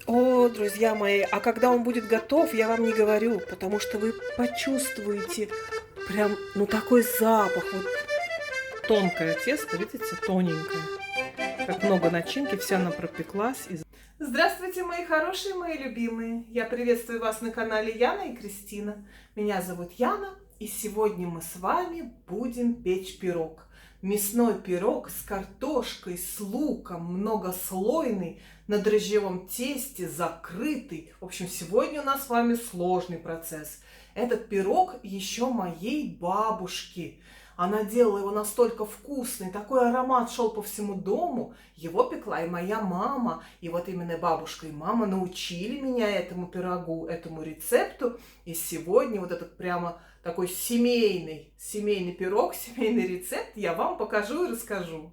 О, друзья мои, а когда он будет готов, я вам не говорю, потому что вы почувствуете прям, ну, такой запах. Вот тонкое тесто, видите, тоненькое. Как много начинки, вся она пропеклась. Здравствуйте, мои хорошие, мои любимые. Я приветствую вас на канале Яна и Кристина. Меня зовут Яна, и сегодня мы с вами будем печь пирог. Мясной пирог с картошкой, с луком, многослойный, на дрожжевом тесте, закрытый. В общем, сегодня у нас с вами сложный процесс. Этот пирог еще моей бабушки. Она делала его настолько вкусный, такой аромат шел по всему дому. Его пекла и моя мама. И вот именно бабушка и мама научили меня этому пирогу, этому рецепту. И сегодня вот этот прямо такой семейный пирог, семейный рецепт я вам покажу и расскажу.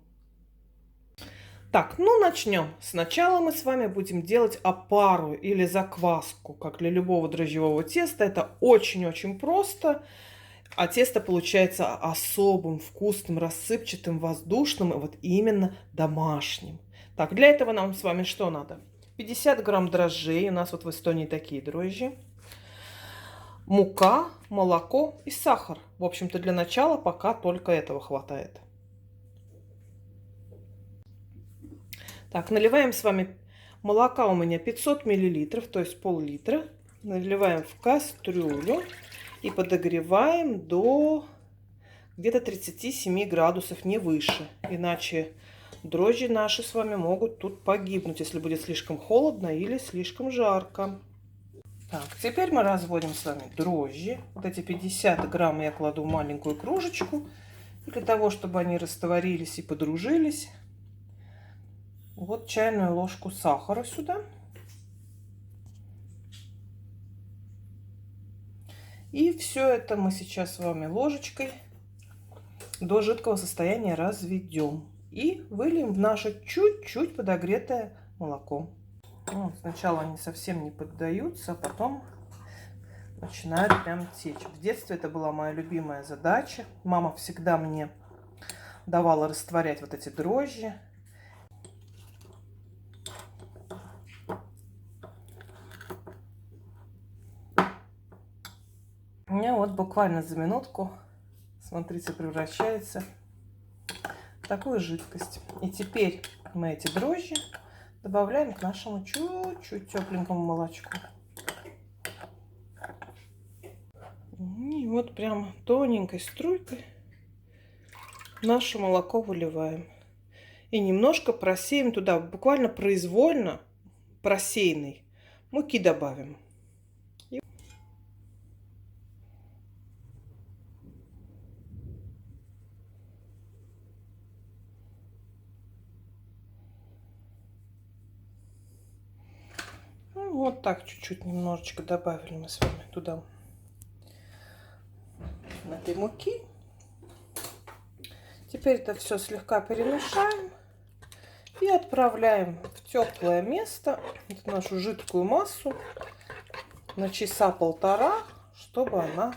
Так, ну начнем. Сначала мы с вами будем делать опару или закваску, как для любого дрожжевого теста. Это очень-очень просто. А тесто получается особым, вкусным, рассыпчатым, воздушным и вот именно домашним. Так, для этого нам с вами что надо? 50 грамм дрожжей, у нас вот в Эстонии такие дрожжи. Мука, молоко и сахар. В общем-то, для начала пока только этого хватает. Так, наливаем с вами молока у меня 500 миллилитров, то есть пол-литра. Наливаем в кастрюлю и подогреваем до где-то 37 градусов, не выше. Иначе дрожжи наши с вами могут тут погибнуть, если будет слишком холодно или слишком жарко. Так, теперь мы разводим с вами дрожжи. Вот эти 50 грамм я кладу в маленькую кружечку. И для того, чтобы они растворились и подружились, вот чайную ложку сахара сюда. И все это мы сейчас с вами ложечкой до жидкого состояния разведем. И выльем в наше чуть-чуть подогретое молоко. Ну, сначала они совсем не поддаются, а потом начинают прям течь. В детстве это была моя любимая задача. Мама всегда мне давала растворять вот эти дрожжи. У меня вот буквально за минутку, смотрите, превращается в такую жидкость. И теперь мы эти дрожжи добавляем к нашему чуть-чуть тепленькому молочку. И вот прям тоненькой струйкой наше молоко выливаем. И немножко просеем туда, буквально произвольно просеянной муки добавим. Вот так чуть-чуть немножечко добавили мы с вами туда этой муки. Теперь это все слегка перемешаем и отправляем в теплое место эту нашу жидкую массу на часа полтора, чтобы она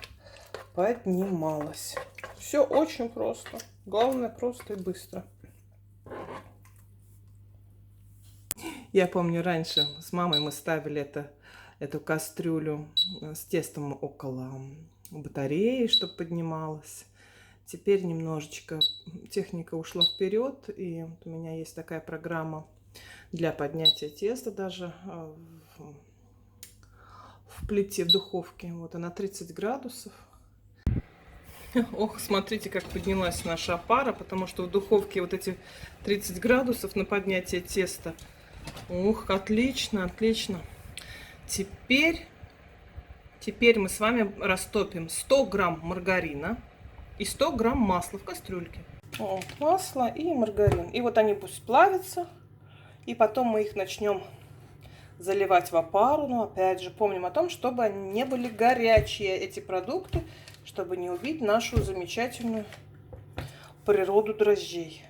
поднималась. Все очень просто. Главное, просто и быстро. Я помню, раньше с мамой мы ставили эту кастрюлю с тестом около батареи, чтобы поднималась. Теперь немножечко техника ушла вперед, и вот у меня есть такая программа для поднятия теста даже в плите, в духовке. Вот она 30 градусов. Ох, смотрите, как поднялась наша опара, потому что в духовке вот эти 30 градусов на поднятие теста. Ух, отлично, отлично. Теперь мы с вами растопим 100 грамм маргарина и 100 грамм масла в кастрюльке. Вот, масло и маргарин. И вот они пусть плавятся. И потом мы их начнем заливать в опару. Но опять же помним о том, чтобы они не были горячие, эти продукты, чтобы не убить нашу замечательную природу дрожжей.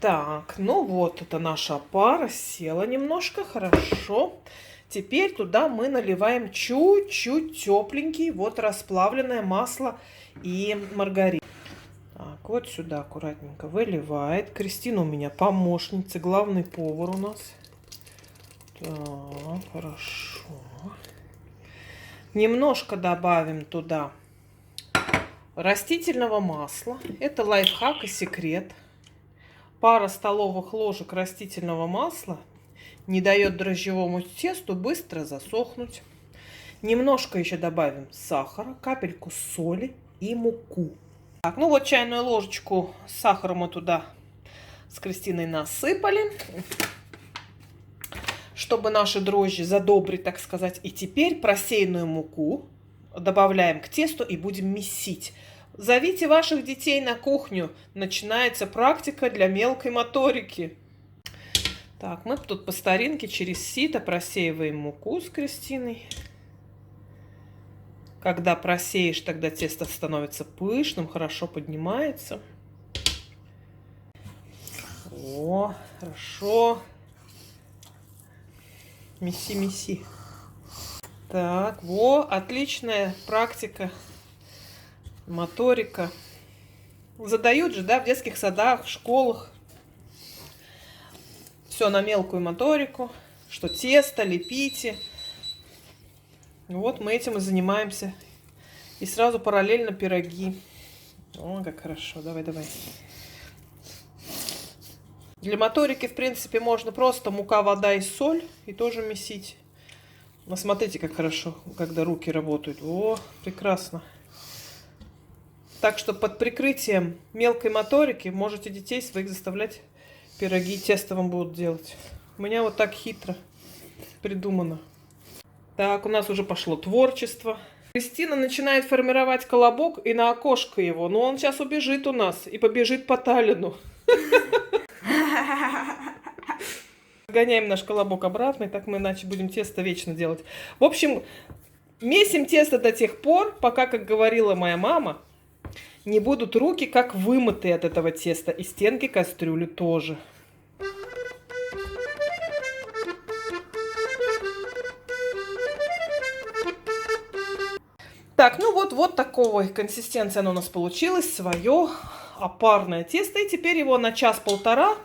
Так, ну вот, это наша опара села немножко, хорошо. Теперь туда мы наливаем чуть-чуть тепленький, вот расплавленное масло и маргарин. Так, вот сюда аккуратненько выливает. Кристина у меня помощница, главный повар у нас. Так, хорошо. Немножко добавим туда растительного масла. Это лайфхак и секрет. Пара столовых ложек растительного масла не дает дрожжевому тесту быстро засохнуть. Немножко еще добавим сахара, капельку соли и муку. Так, ну вот чайную ложечку сахара мы туда с Кристиной насыпали, чтобы наши дрожжи задобрить, так сказать. И теперь просеянную муку добавляем к тесту и будем месить. Зовите ваших детей на кухню. Начинается практика для мелкой моторики. Так, мы тут по старинке через сито просеиваем муку с Кристиной. Когда просеешь, тогда тесто становится пышным, хорошо поднимается. О, хорошо. Меси, меси. Так, отличная практика. Моторика. Задают же, да, в детских садах, в школах. Все на мелкую моторику. Что тесто, лепите. Вот мы этим и занимаемся. И сразу параллельно пироги. О, как хорошо. Давай, давай. Для моторики, в принципе, можно просто мука, вода и соль. И тоже месить. Но смотрите, как хорошо, когда руки работают. О, прекрасно. Так что под прикрытием мелкой моторики можете детей своих заставлять пироги тестовым будут делать. У меня вот так хитро придумано. Так, у нас уже пошло творчество. Кристина начинает формировать колобок и на окошко его. Но он сейчас убежит у нас и побежит по Таллину. Гоняем наш колобок обратно, и так мы иначе будем тесто вечно делать. В общем, месим тесто до тех пор, пока, как говорила моя мама, не будут руки как вымытые от этого теста. И стенки кастрюли тоже. Так, ну вот такого консистенции оно у нас получилось. Свое опарное тесто. И теперь его на час-полтора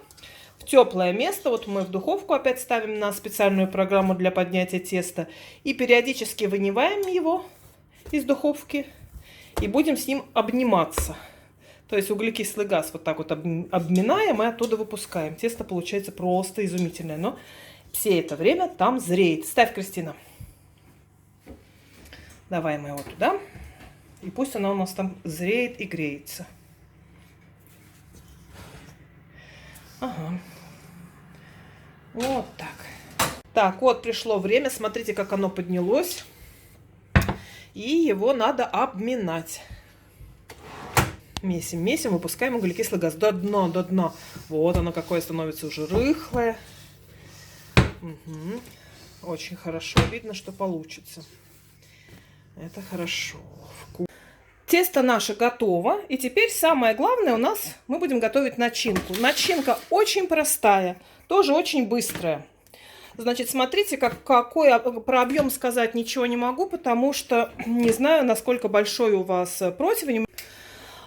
в теплое место. Вот мы в духовку опять ставим на специальную программу для поднятия теста. И периодически вынимаем его из духовки. И будем с ним обниматься. То есть углекислый газ вот так вот обминаем и оттуда выпускаем. Тесто получается просто изумительное. Но все это время там зреет. Ставь, Кристина. Давай мы его туда. И пусть оно у нас там зреет и греется. Ага. Вот так. Так, вот пришло время. Смотрите, как оно поднялось. И его надо обминать. Месим, месим, выпускаем углекислый газ до дна, до дна. Вот оно какое становится уже рыхлое. Угу. Очень хорошо. Видно, что получится. Это хорошо. Тесто наше готово. И теперь самое главное у нас, мы будем готовить начинку. Начинка очень простая, тоже очень быстрая. Значит, смотрите, какой про объем сказать ничего не могу, потому что не знаю, насколько большой у вас противень.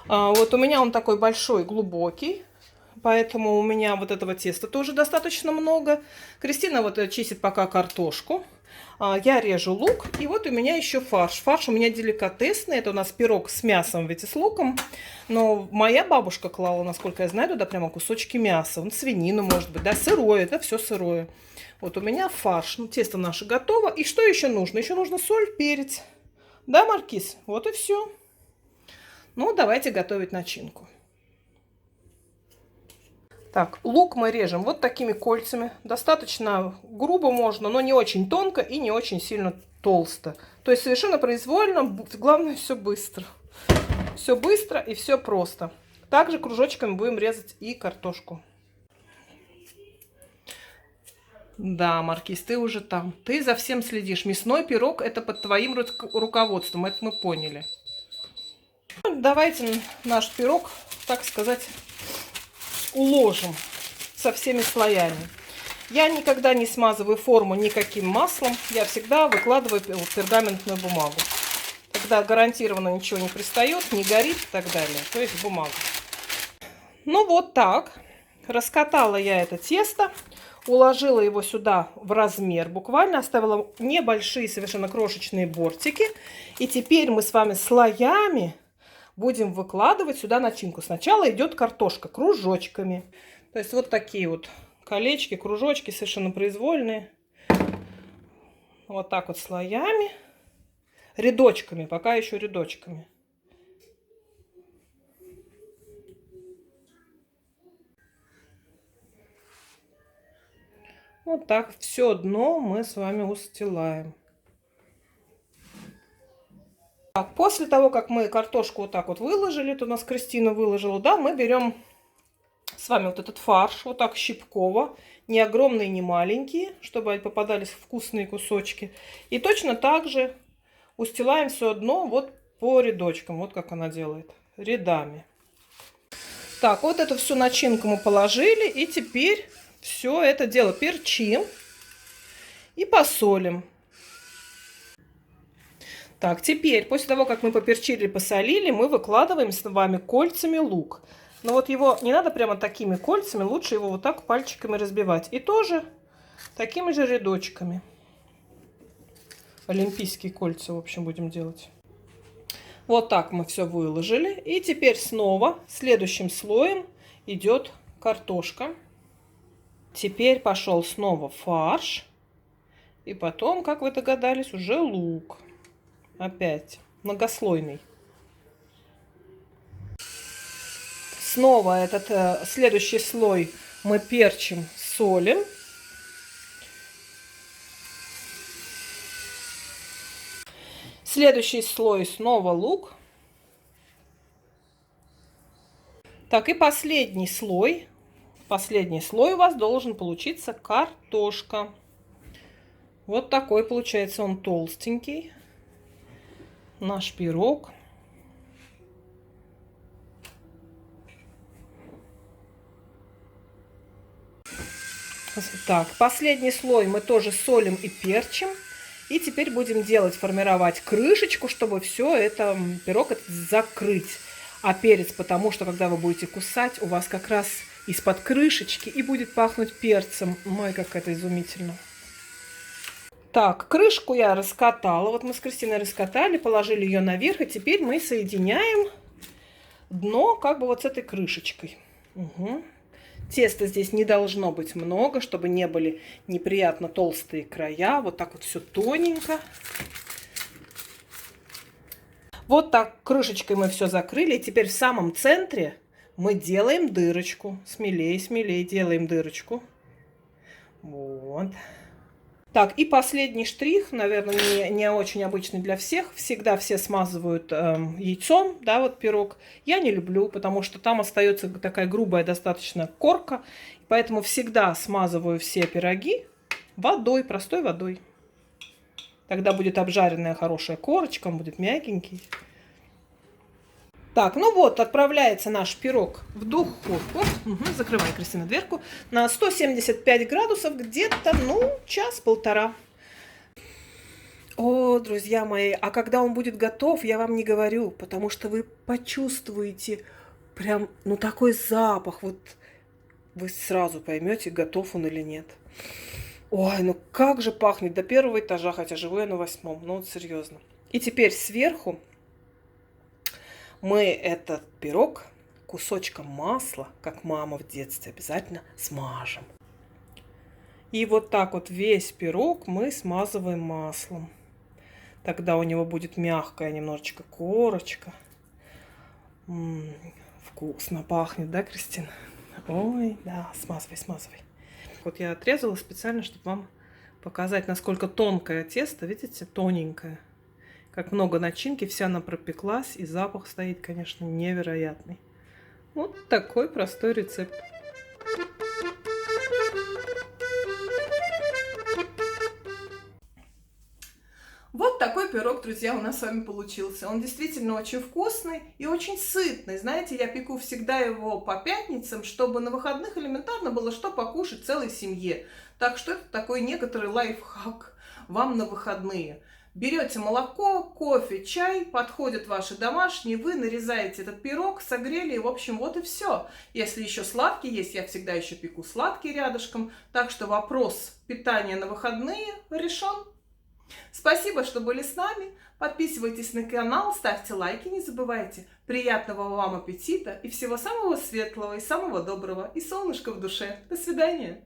Вот у меня он такой большой, глубокий, поэтому у меня вот этого теста тоже достаточно много. Кристина вот чистит пока картошку. Я режу лук, и вот у меня еще фарш. Фарш у меня деликатесный, это у нас пирог с мясом, ведь и с луком. Но моя бабушка клала, насколько я знаю, туда прямо кусочки мяса. Он свинину, может быть, да, сырое, это все сырое. Вот у меня фарш. Ну, тесто наше готово. И что еще нужно? Еще нужно соль, перец. Да, Маркиз? Вот и все. Ну, давайте готовить начинку. Так, лук мы режем вот такими кольцами. Достаточно грубо можно, но не очень тонко и не очень сильно толсто. То есть совершенно произвольно, главное все быстро. Все быстро и все просто. Также кружочками будем резать и картошку. Да, Маркиз, ты уже там. Ты за всем следишь. Мясной пирог — это под твоим руководством. Это мы поняли. Давайте наш пирог, так сказать, уложим со всеми слоями. Я никогда не смазываю форму никаким маслом. Я всегда выкладываю пергаментную бумагу. Тогда гарантированно ничего не пристает, не горит и так далее. То есть бумага. Ну вот так. Раскатала я это тесто. уложила его сюда в размер, буквально оставила небольшие, совершенно крошечные бортики. И теперь мы с вами слоями будем выкладывать сюда начинку. Сначала идет картошка кружочками. То есть вот такие вот колечки, кружочки совершенно произвольные. Вот так вот слоями. Рядочками, пока еще рядочками. Вот так все дно мы с вами устилаем. Так, после того, как мы картошку вот так вот выложили, то у нас Кристина выложила, да, мы берем с вами вот этот фарш, вот так щипково, не огромные, не маленькие, чтобы попадались вкусные кусочки. И точно так же устилаем все дно вот по рядочкам, вот как она делает, рядами. Так, вот эту всю начинку мы положили, и теперь все это дело перчим и посолим. Так, теперь, после того, как мы поперчили и посолили, мы выкладываем с вами кольцами лук. Но вот его не надо прямо такими кольцами, лучше его вот так пальчиками разбивать. И тоже такими же рядочками. Олимпийские кольца, в общем, будем делать. Вот так мы все выложили. И теперь снова следующим слоем идет картошка. Теперь пошел снова фарш. И потом, как вы догадались, уже лук. Опять многослойный. Снова этот следующий слой мы перчим, солим. Следующий слой снова лук. Так, и последний слой. Последний слой у вас должен получиться картошка. Вот такой получается он толстенький. Наш пирог. Так, последний слой мы тоже солим и перчим. И теперь будем формировать крышечку, чтобы все это, пирог этот закрыть. А перец, потому что, когда вы будете кусать, у вас как раз из-под крышечки и будет пахнуть перцем. Ой, как это изумительно. Так, крышку я раскатала. Вот мы с Кристиной раскатали, положили ее наверх. И теперь мы соединяем дно как бы вот с этой крышечкой. Угу. Теста здесь не должно быть много, чтобы не были неприятно толстые края. Вот так вот все тоненько. Вот так крышечкой мы все закрыли. И теперь в самом центре мы делаем дырочку. Смелее, смелее делаем дырочку. Вот. Так, и последний штрих, наверное, не очень обычный для всех. Всегда все смазывают яйцом, да, вот пирог. Я не люблю, потому что там остается такая грубая достаточно корка. Поэтому всегда смазываю все пироги водой, простой водой. Тогда будет обжаренная хорошая корочка, он будет мягенький. Так, ну вот, отправляется наш пирог в духовку. Угу, закрывай, Кристина, дверку. На 175 градусов где-то, ну, час-полтора. О, друзья мои, а когда он будет готов, я вам не говорю, потому что вы почувствуете прям, ну, такой запах. Вот вы сразу поймете, готов он или нет. Ой, ну как же пахнет до первого этажа, хотя живу я на 8-м, ну вот серьезно. И теперь сверху мы этот пирог кусочком масла, как мама в детстве, обязательно смажем. И вот так вот весь пирог мы смазываем маслом. Тогда у него будет мягкая немножечко корочка. Вкусно пахнет, да, Кристина? Ой, да, смазывай, смазывай. Вот я отрезала специально, чтобы вам показать, насколько тонкое тесто. Видите, тоненькое. Как много начинки, вся она пропеклась. И запах стоит, конечно, невероятный. Вот такой простой рецепт. Вот такой пирог, друзья, у нас с вами получился. Он действительно очень вкусный и очень сытный. Знаете, я пеку всегда его по пятницам, чтобы на выходных элементарно было что покушать целой семье. Так что это такой некоторый лайфхак вам на выходные. Берете молоко, кофе, чай, подходят ваши домашние, вы нарезаете этот пирог, согрели, и, в общем, вот и все. Если еще сладкий есть, я всегда еще пеку сладкий рядышком, так что вопрос питания на выходные решен. Спасибо, что были с нами. Подписывайтесь на канал, ставьте лайки, не забывайте. Приятного вам аппетита и всего самого светлого и самого доброго. И солнышко в душе. До свидания.